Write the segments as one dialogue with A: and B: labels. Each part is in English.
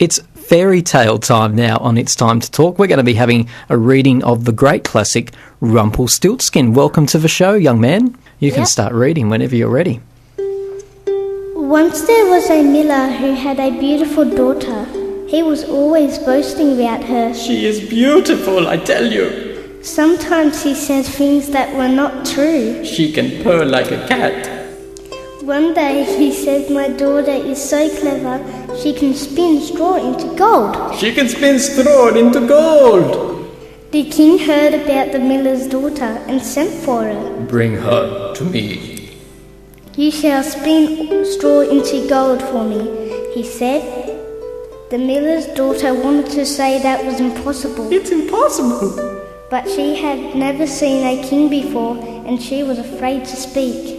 A: It's fairy tale time now on It's Time to Talk. We're going to be having a reading of the great classic Rumpelstiltskin. Welcome to the show, young man. You can start reading whenever you're ready.
B: Once there was a miller who had a beautiful daughter. He was always boasting about her.
C: She is beautiful, I tell you.
B: Sometimes he said things that were not true.
C: She can purr like a cat.
B: One day he said, "My daughter is so clever, she can spin straw into gold."
C: She can spin straw into gold.
B: The king heard about the miller's daughter and sent for her.
C: Bring her to me.
B: "You shall spin straw into gold for me," he said. The miller's daughter wanted to say that was impossible.
C: It's impossible.
B: But she had never seen a king before and she was afraid to speak.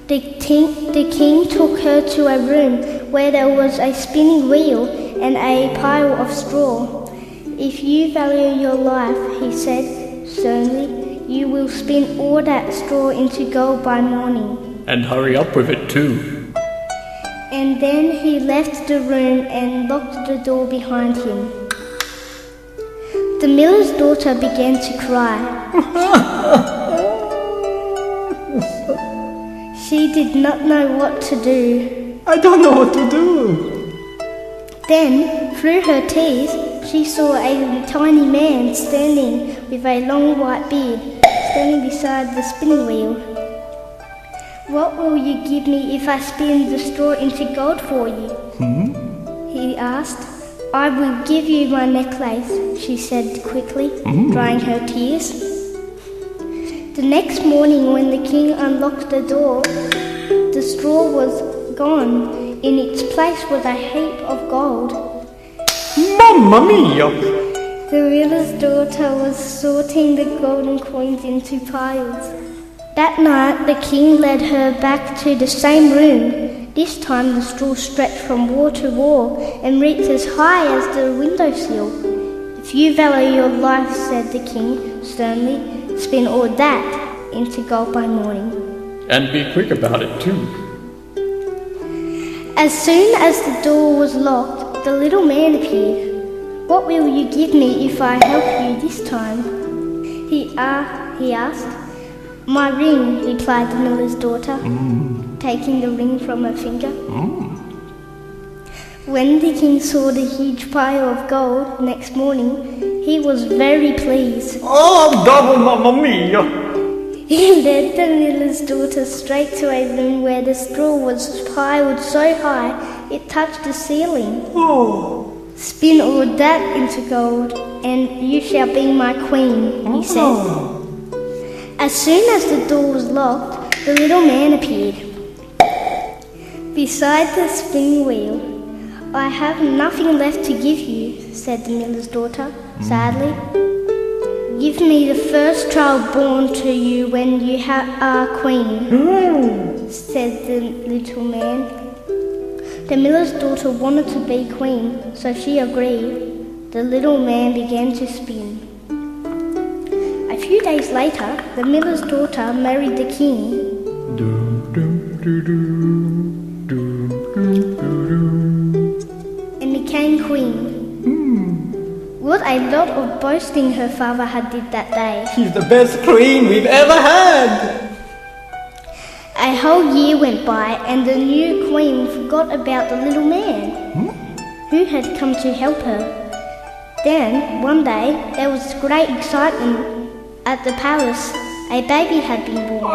B: The king took her to a room where there was a spinning wheel and a pile of straw. "If you value your life," he said sternly, "you will spin all that straw into gold by morning."
C: And hurry up with it too.
B: And then he left the room and locked the door behind him. The miller's daughter began to cry. She did not know what to do.
C: I don't know what to do.
B: Then, through her tears, she saw a tiny man standing with a long white beard, standing beside the spinning wheel. "What will you give me if I spin the straw into gold for you?" he asked. "I will give you my necklace," she said quickly, drying her tears. The next morning when the king unlocked the door, the straw was gone. In its place was a heap of gold.
C: Mamma mia!
B: The miller's daughter was sorting the golden coins into piles. That night the king led her back to the same room. This time the straw stretched from wall to wall and reached as high as the windowsill. "If you value your life," said the king sternly, "spin all that into gold by morning."
C: And be quick about it too.
B: As soon as the door was locked, the little man appeared. "What will you give me if I help you this time?" he asked. "My ring," replied the miller's daughter, taking the ring from her finger. When the king saw the huge pile of gold next morning, he was very pleased.
C: Oh, double mamma mia!
B: He led the miller's daughter straight to a room where the straw was piled so high it touched the ceiling. "Spin all that into gold, and you shall be my queen," he said. As soon as the door was locked, the little man appeared. Beside the spinning wheel. "I have nothing left to give you," said the miller's daughter, sadly. "Give me the first child born to you when you are queen," said the little man. The miller's daughter wanted to be queen, so she agreed. The little man began to spin. A few days later, the miller's daughter married the king. And became queen. What a lot of boasting her father had did that day.
C: She's the best queen we've ever had.
B: A whole year went by and the new queen forgot about the little man who had come to help her. Then, one day, there was great excitement at the palace. A baby had been born.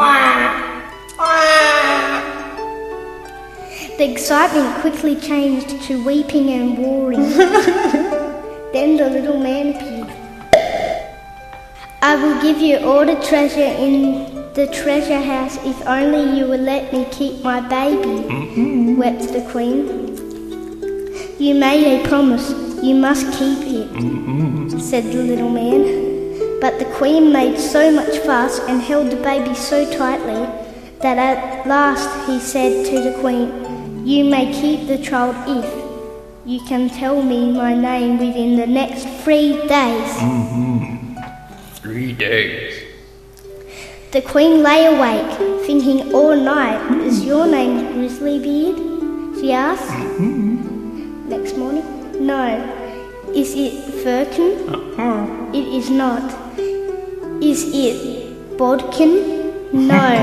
B: The excitement quickly changed to weeping and roaring. Then the little man appeared. "I will give you all the treasure in the treasure house if only you will let me keep my baby," wept the queen. "You made a promise, you must keep it," said the little man. But the queen made so much fuss and held the baby so tightly that at last he said to the queen, "You may keep the child if you can tell me my name within the next 3 days."
C: 3 days.
B: The queen lay awake, thinking all night, "Is your name Grizzlybeard?" she asked. Next morning, no. Is it firkin? It is not. Is it bodkin? No.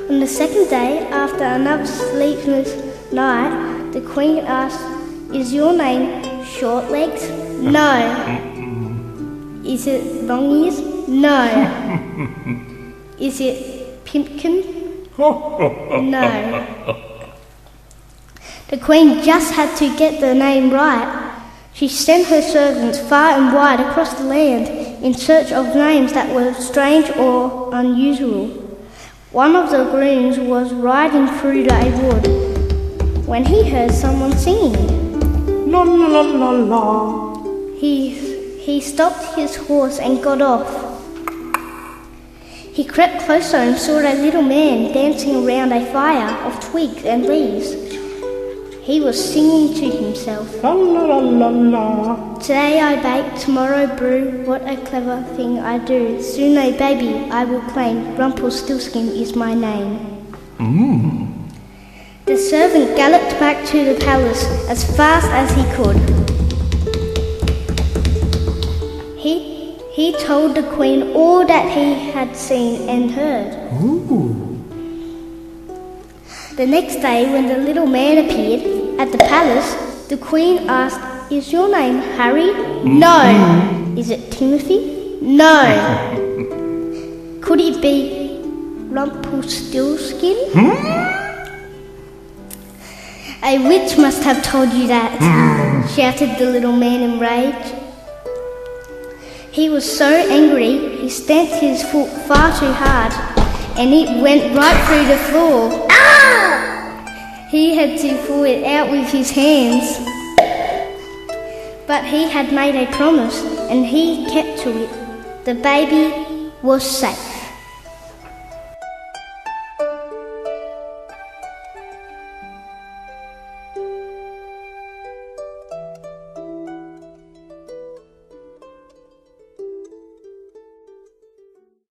B: On the second day, after another sleepless night, the Queen asked, is your name Shortlegs? No. Is it Long Ears? No. Is it Pimpkin? No. The Queen just had to get the name right. She sent her servants far and wide across the land in search of names that were strange or unusual. One of the grooms was riding through a wood when he heard someone singing. La la la la la. He stopped his horse and got off. He crept closer and saw a little man dancing around a fire of twigs and leaves. He was singing to himself. La la la la la. Today I bake, tomorrow brew, what a clever thing I do. Soon a baby I will claim, Rumpelstiltskin is my name. The servant galloped back to the palace as fast as he could. He told the Queen all that he had seen and heard. The next day, when the little man appeared at the palace, the Queen asked, is your name Harry? No. Is it Timothy? No. Could it be Rumpelstiltskin? A witch must have told you that, shouted the little man in rage. He was so angry, he stamped his foot far too hard, and it went right through the floor. He had to pull it out with his hands. But he had made a promise, and he kept to it. The baby was safe.